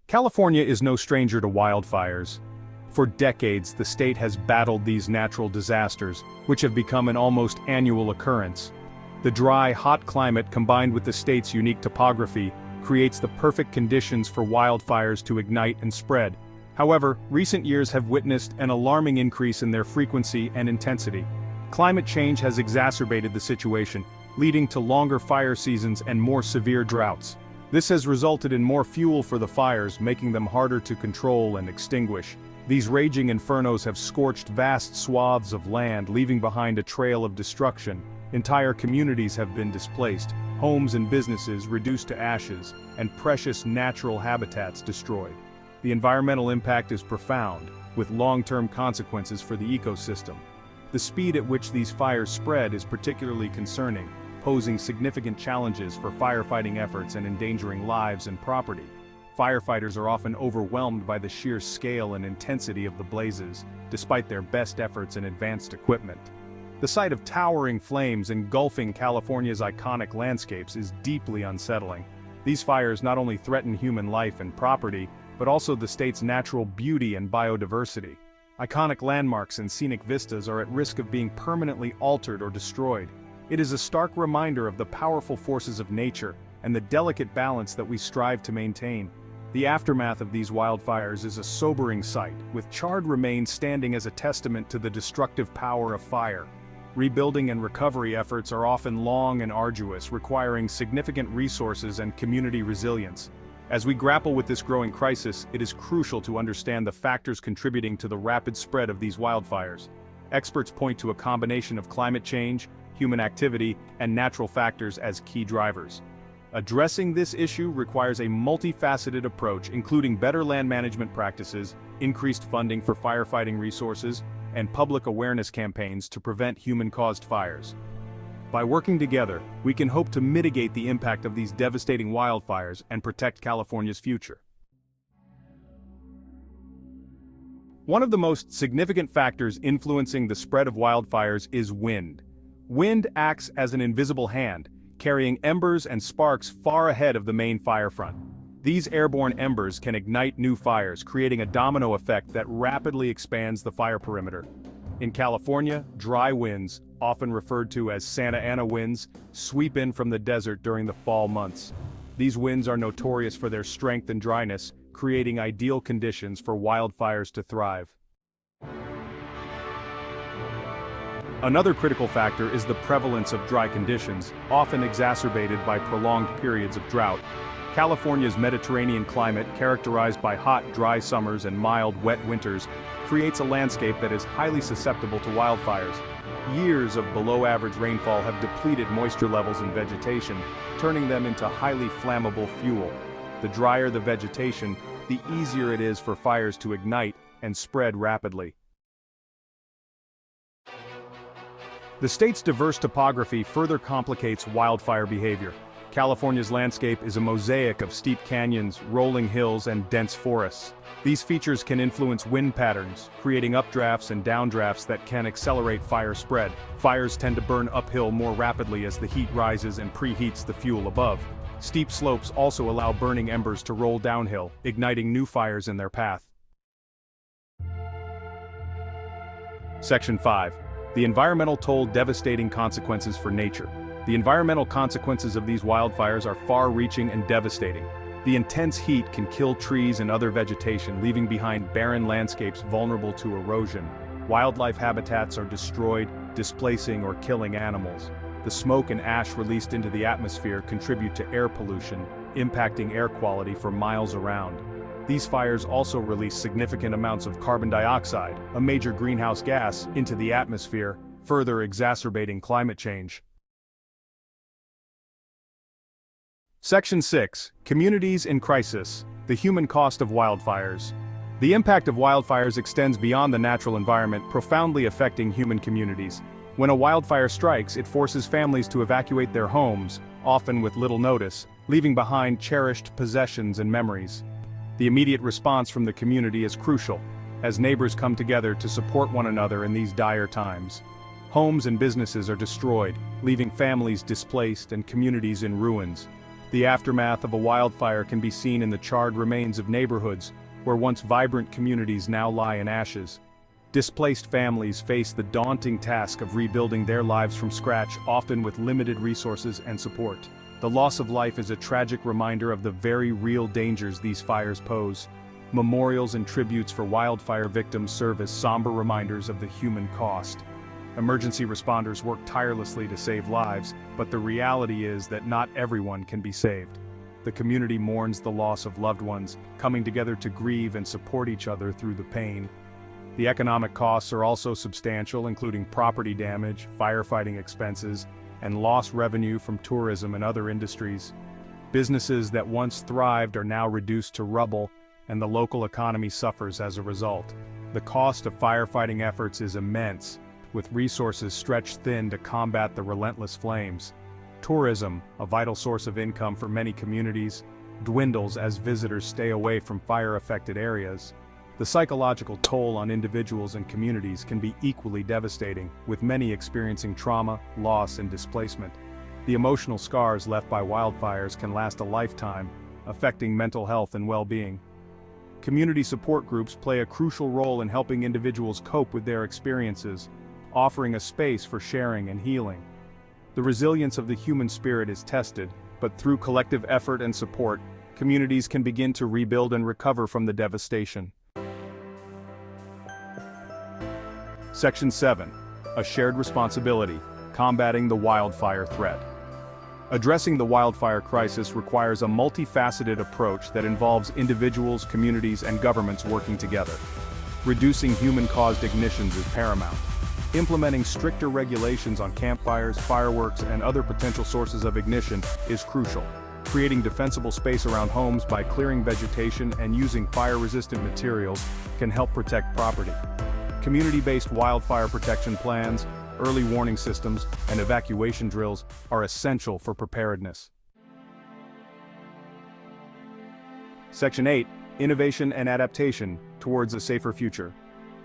California is no stranger to wildfires. For decades, the state has battled these natural disasters, which have become an almost annual occurrence. The dry, hot climate combined with the state's unique topography creates the perfect conditions for wildfires to ignite and spread. However, recent years have witnessed an alarming increase in their frequency and intensity. Climate change has exacerbated the situation, leading to longer fire seasons and more severe droughts. This has resulted in more fuel for the fires, making them harder to control and extinguish. These raging infernos have scorched vast swaths of land, leaving behind a trail of destruction. Entire communities have been displaced, homes and businesses reduced to ashes, and precious natural habitats destroyed. The environmental impact is profound, with long-term consequences for the ecosystem. The speed at which these fires spread is particularly concerning, posing significant challenges for firefighting efforts and endangering lives and property. Firefighters are often overwhelmed by the sheer scale and intensity of the blazes, despite their best efforts and advanced equipment. The sight of towering flames engulfing California's iconic landscapes is deeply unsettling. These fires not only threaten human life and property, but also the state's natural beauty and biodiversity. Iconic landmarks and scenic vistas are at risk of being permanently altered or destroyed. It is a stark reminder of the powerful forces of nature and the delicate balance that we strive to maintain. The aftermath of these wildfires is a sobering sight, with charred remains standing as a testament to the destructive power of fire. Rebuilding and recovery efforts are often long and arduous, requiring significant resources and community resilience. As we grapple with this growing crisis, it is crucial to understand the factors contributing to the rapid spread of these wildfires. Experts point to a combination of climate change, human activity, and natural factors as key drivers. Addressing this issue requires a multifaceted approach, including better land management practices, increased funding for firefighting resources, and public awareness campaigns to prevent human-caused fires. By working together, we can hope to mitigate the impact of these devastating wildfires and protect California's future. One of the most significant factors influencing the spread of wildfires is wind. Wind acts as an invisible hand, carrying embers and sparks far ahead of the main fire front. These airborne embers can ignite new fires, creating a domino effect that rapidly expands the fire perimeter. In California, dry winds, often referred to as Santa Ana winds, sweep in from the desert during the fall months. These winds are notorious for their strength and dryness, creating ideal conditions for wildfires to thrive. Another critical factor is the prevalence of dry conditions, often exacerbated by prolonged periods of drought. California's Mediterranean climate, characterized by hot, dry summers and mild, wet winters, creates a landscape that is highly susceptible to wildfires. Years of below-average rainfall have depleted moisture levels in vegetation, turning them into highly flammable fuel. The drier the vegetation, the easier it is for fires to ignite and spread rapidly. The state's diverse topography further complicates wildfire behavior. California's landscape is a mosaic of steep canyons, rolling hills, and dense forests. These features can influence wind patterns, creating updrafts and downdrafts that can accelerate fire spread. Fires tend to burn uphill more rapidly as the heat rises and preheats the fuel above. Steep slopes also allow burning embers to roll downhill, igniting new fires in their path. Section 5. The environmental toll: devastating consequences for nature. The environmental consequences of these wildfires are far-reaching and devastating. The intense heat can kill trees and other vegetation, leaving behind barren landscapes vulnerable to erosion. Wildlife habitats are destroyed, displacing or killing animals. The smoke and ash released into the atmosphere contribute to air pollution, impacting air quality for miles around. These fires also release significant amounts of carbon dioxide, a major greenhouse gas, into the atmosphere, further exacerbating climate change. Section 6. Communities in crisis: the human cost of wildfires. The impact of wildfires extends beyond the natural environment, profoundly affecting human communities. When a wildfire strikes, it forces families to evacuate their homes, often with little notice, leaving behind cherished possessions and memories. The immediate response from the community is crucial, as neighbors come together to support one another in these dire times. Homes and businesses are destroyed, leaving families displaced and communities in ruins. The aftermath of a wildfire can be seen in the charred remains of neighborhoods, where once vibrant communities now lie in ashes. Displaced families face the daunting task of rebuilding their lives from scratch, often with limited resources and support. The loss of life is a tragic reminder of the very real dangers these fires pose. Memorials and tributes for wildfire victims serve as somber reminders of the human cost. Emergency responders work tirelessly to save lives, but the reality is that not everyone can be saved. The community mourns the loss of loved ones, coming together to grieve and support each other through the pain. The economic costs are also substantial, including property damage, firefighting expenses, and lost revenue from tourism and other industries. Businesses that once thrived are now reduced to rubble, and the local economy suffers as a result. The cost of firefighting efforts is immense, with resources stretched thin to combat the relentless flames. Tourism, a vital source of income for many communities, dwindles as visitors stay away from fire-affected areas. The psychological toll on individuals and communities can be equally devastating, with many experiencing trauma, loss, and displacement. The emotional scars left by wildfires can last a lifetime, affecting mental health and well-being. Community support groups play a crucial role in helping individuals cope with their experiences, offering a space for sharing and healing. The resilience of the human spirit is tested, but through collective effort and support, communities can begin to rebuild and recover from the devastation. Section 7. A shared responsibility, combating the wildfire threat. Addressing the wildfire crisis requires a multifaceted approach that involves individuals, communities, and governments working together. Reducing human-caused ignitions is paramount. Implementing stricter regulations on campfires, fireworks, and other potential sources of ignition is crucial. Creating defensible space around homes by clearing vegetation and using fire-resistant materials can help protect property. Community-based wildfire protection plans, early warning systems, and evacuation drills are essential for preparedness. Section 8. Innovation and adaptation towards a safer future.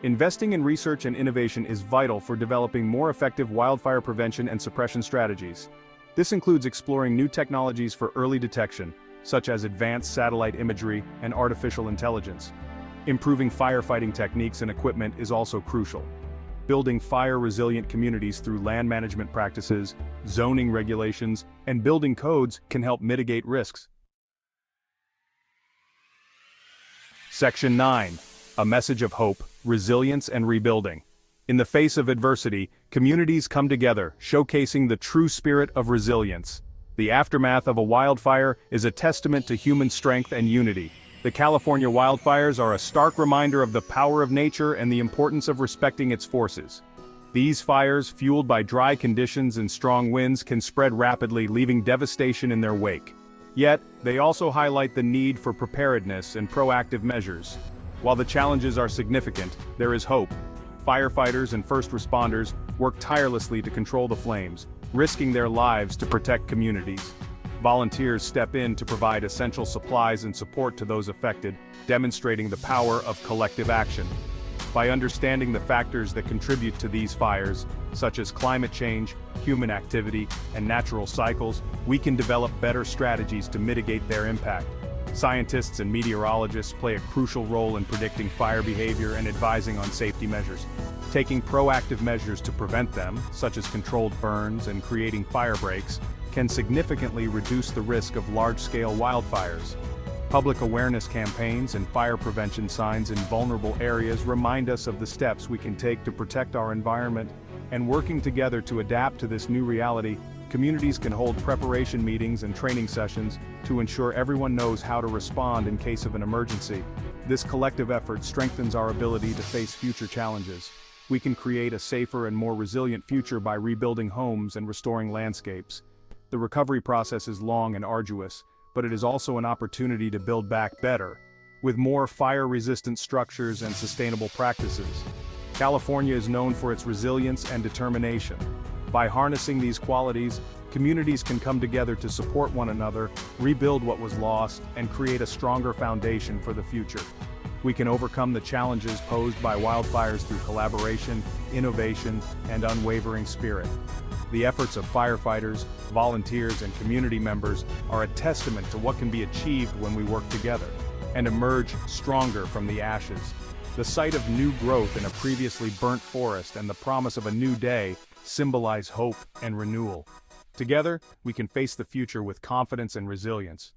Investing in research and innovation is vital for developing more effective wildfire prevention and suppression strategies. This includes exploring new technologies for early detection, such as advanced satellite imagery and artificial intelligence. Improving firefighting techniques and equipment is also crucial. Building fire-resilient communities through land management practices, zoning regulations, and building codes can help mitigate risks. Section 9. A message of hope, resilience, and rebuilding. In the face of adversity, communities come together, showcasing the true spirit of resilience. The aftermath of a wildfire is a testament to human strength and unity. The California wildfires are a stark reminder of the power of nature and the importance of respecting its forces. These fires, fueled by dry conditions and strong winds, can spread rapidly, leaving devastation in their wake. Yet, they also highlight the need for preparedness and proactive measures. While the challenges are significant, there is hope. Firefighters and first responders work tirelessly to control the flames, risking their lives to protect communities. Volunteers step in to provide essential supplies and support to those affected, demonstrating the power of collective action. By understanding the factors that contribute to these fires, such as climate change, human activity, and natural cycles, we can develop better strategies to mitigate their impact. Scientists and meteorologists play a crucial role in predicting fire behavior and advising on safety measures. Taking proactive measures to prevent them, such as controlled burns and creating fire breaks, can significantly reduce the risk of large-scale wildfires. Public awareness campaigns and fire prevention signs in vulnerable areas remind us of the steps we can take to protect our environment, and working together to adapt to this new reality, communities can hold preparation meetings and training sessions to ensure everyone knows how to respond in case of an emergency. This collective effort strengthens our ability to face future challenges. We can create a safer and more resilient future by rebuilding homes and restoring landscapes. The recovery process is long and arduous, but it is also an opportunity to build back better, with more fire-resistant structures and sustainable practices. California is known for its resilience and determination. By harnessing these qualities, communities can come together to support one another, rebuild what was lost, and create a stronger foundation for the future. We can overcome the challenges posed by wildfires through collaboration, innovation, and unwavering spirit. The efforts of firefighters, volunteers, and community members are a testament to what can be achieved when we work together and emerge stronger from the ashes. The sight of new growth in a previously burnt forest and the promise of a new day symbolize hope and renewal. Together, we can face the future with confidence and resilience.